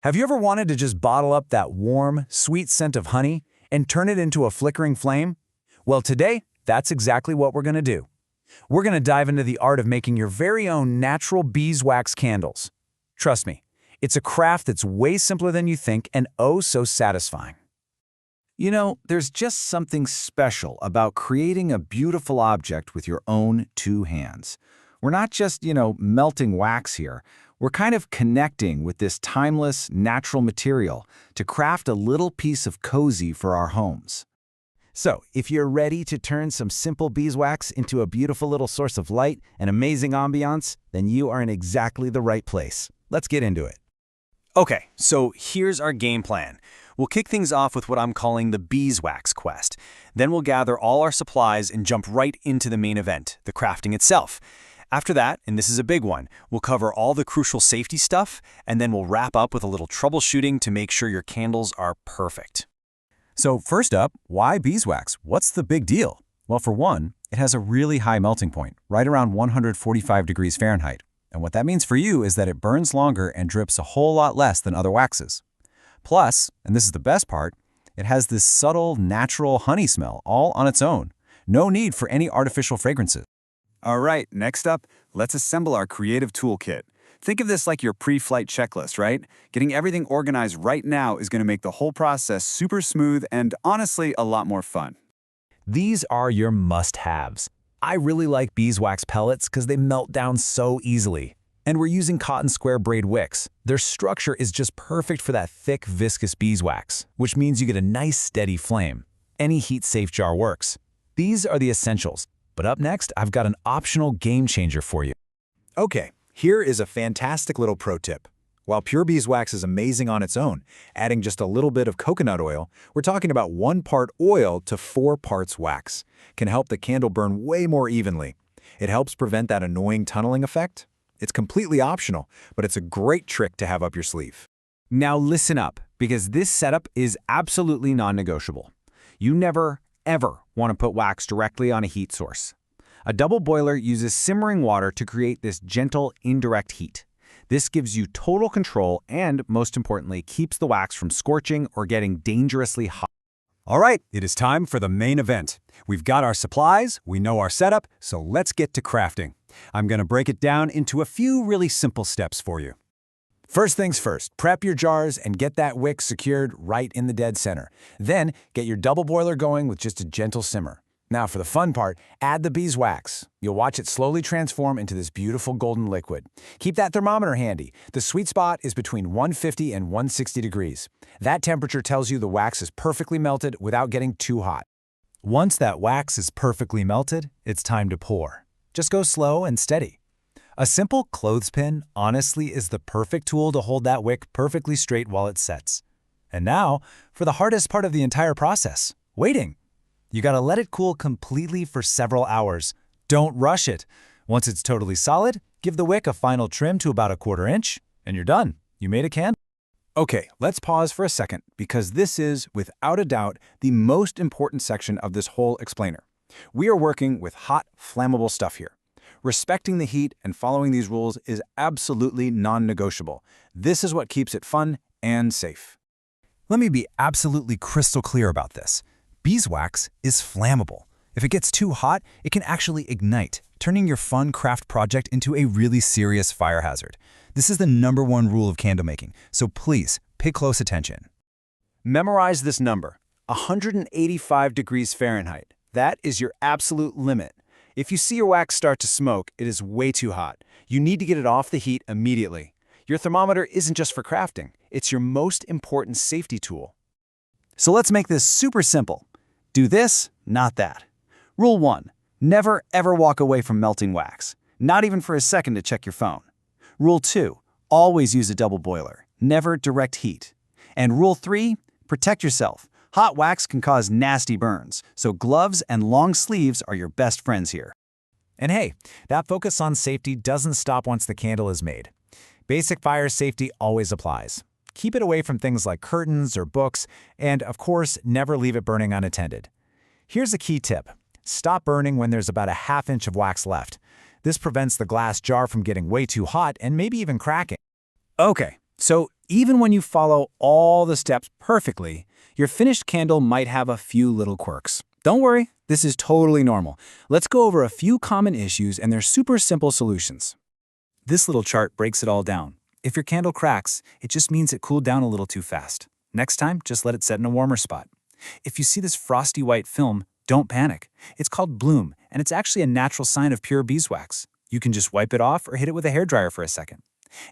Have you ever wanted to just bottle up that warm, sweet scent of honey and turn it into a flickering flame? Well, today, that's exactly what we're going to do. We're going to dive into the art of making your very own natural beeswax candles. Trust me, it's a craft that's way simpler than you think and oh so satisfying. You know, there's just something special about creating a beautiful object with your own two hands. We're not just, melting wax here. We're kind of connecting with this timeless, natural material to craft a little piece of cozy for our homes. So, if you're ready to turn some simple beeswax into a beautiful little source of light and amazing ambiance, then you are in exactly the right place. Let's get into it. Okay, so here's our game plan. We'll kick things off with what I'm calling the beeswax quest. Then we'll gather all our supplies and jump right into the main event, the crafting itself. After that, and this is a big one, we'll cover all the crucial safety stuff, and then we'll wrap up with a little troubleshooting to make sure your candles are perfect. So first up, why beeswax? What's the big deal? Well, for one, it has a really high melting point, right around 145 degrees Fahrenheit. And what that means for you is that it burns longer and drips a whole lot less than other waxes. Plus, and this is the best part, it has this subtle, natural honey smell all on its own. No need for any artificial fragrances. All right, next up, let's assemble our creative toolkit. Think of this like your pre-flight checklist, right? Getting everything organized right now is going to make the whole process super smooth and, honestly, a lot more fun. These are your must-haves. I really like beeswax pellets because they melt down so easily. And we're using cotton square braid wicks. Their structure is just perfect for that thick, viscous beeswax, which means you get a nice, steady flame. Any heat-safe jar works. These are the essentials. But up next, I've got an optional game changer for you. Okay, here is a fantastic little pro tip. While pure beeswax is amazing on its own, adding just a little bit of coconut oil, we're talking about 1 part oil to 4 parts wax, can help the candle burn way more evenly. It helps prevent that annoying tunneling effect. It's completely optional, but it's a great trick to have up your sleeve. Now listen up, because this setup is absolutely non-negotiable. You never, ever want to put wax directly on a heat source. A double boiler uses simmering water to create this gentle, indirect heat. This gives you total control and, most importantly, keeps the wax from scorching or getting dangerously hot. All right, it is time for the main event. We've got our supplies, we know our setup, so let's get to crafting. I'm going to break it down into a few really simple steps for you. First things first, prep your jars and get that wick secured right in the dead center. Then, get your double boiler going with just a gentle simmer. Now for the fun part, add the beeswax. You'll watch it slowly transform into this beautiful golden liquid. Keep that thermometer handy. The sweet spot is between 150 and 160 degrees. That temperature tells you the wax is perfectly melted without getting too hot. Once that wax is perfectly melted, it's time to pour. Just go slow and steady. A simple clothespin, honestly, is the perfect tool to hold that wick perfectly straight while it sets. And now, for the hardest part of the entire process, waiting. You gotta let it cool completely for several hours. Don't rush it. Once it's totally solid, give the wick a final trim to about 1/4 inch, and you're done. You made a candle. Okay, let's pause for a second because this is, without a doubt, the most important section of this whole explainer. We are working with hot, flammable stuff here. Respecting the heat and following these rules is absolutely non-negotiable. This is what keeps it fun and safe. Let me be absolutely crystal clear about this. Beeswax is flammable. If it gets too hot, it can actually ignite, turning your fun craft project into a really serious fire hazard. This is the #1 rule of candle making, so please pay close attention. Memorize this number, 185 degrees Fahrenheit. That is your absolute limit. If you see your wax start to smoke, it is way too hot. You need to get it off the heat immediately. Your thermometer isn't just for crafting, it's your most important safety tool. So let's make this super simple. Do this, not that. Rule 1. Never ever walk away from melting wax, not even for a second to check your phone. Rule 2. Always use a double boiler, never direct heat. And Rule 3. Protect yourself. Hot wax can cause nasty burns, so gloves and long sleeves are your best friends here. And hey, that focus on safety doesn't stop once the candle is made. Basic fire safety always applies. Keep it away from things like curtains or books, and of course, never leave it burning unattended. Here's a key tip. Stop burning when there's about a 1/2 inch of wax left. This prevents the glass jar from getting way too hot and maybe even cracking. Okay, So even when you follow all the steps perfectly, your finished candle might have a few little quirks. Don't worry, this is totally normal. Let's go over a few common issues and their super simple solutions. This little chart breaks it all down. If your candle cracks, it just means it cooled down a little too fast. Next time, just let it set in a warmer spot. If you see this frosty white film, don't panic. It's called bloom, and it's actually a natural sign of pure beeswax. You can just wipe it off or hit it with a hairdryer for a second.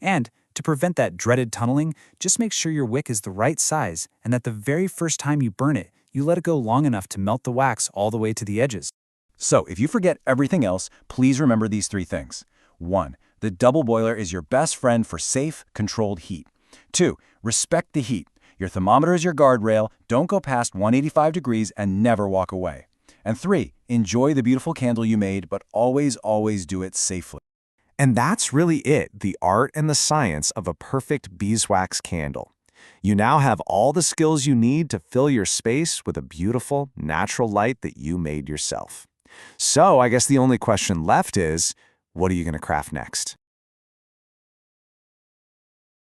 And to prevent that dreaded tunneling, just make sure your wick is the right size and that the very first time you burn it, you let it go long enough to melt the wax all the way to the edges. So if you forget everything else, please remember these 3 things. 1. The double boiler is your best friend for safe, controlled heat. 2. Respect the heat. Your thermometer is your guardrail, don't go past 185 degrees and never walk away. And 3. Enjoy the beautiful candle you made, but always do it safely. And that's really it, the art and the science of a perfect beeswax candle. You now have all the skills you need to fill your space with a beautiful, natural light that you made yourself. So I guess the only question left is, what are you going to craft next?